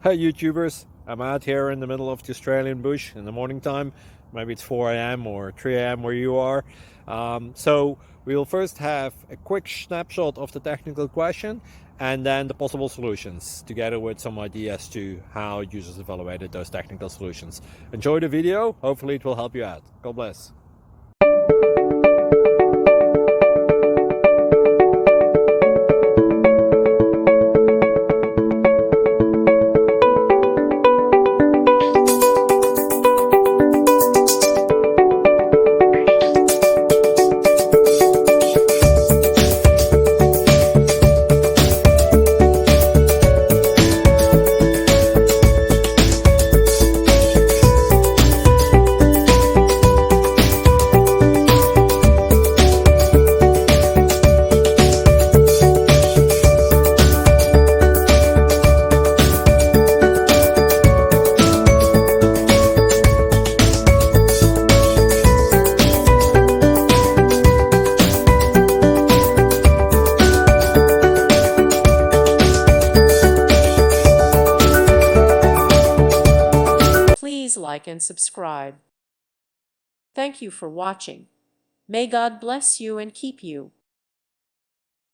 Hey YouTubers, I'm out here in the middle of the Australian bush in the morning time. Maybe it's 4 a.m. or 3 a.m. where you are. So we'll first have a quick snapshot of the technical question and then the possible solutions, together with some ideas to how users evaluated those technical solutions. Enjoy the video, hopefully it will help you out. God bless. Please like and subscribe. Thank you for watching. May God bless you and keep you.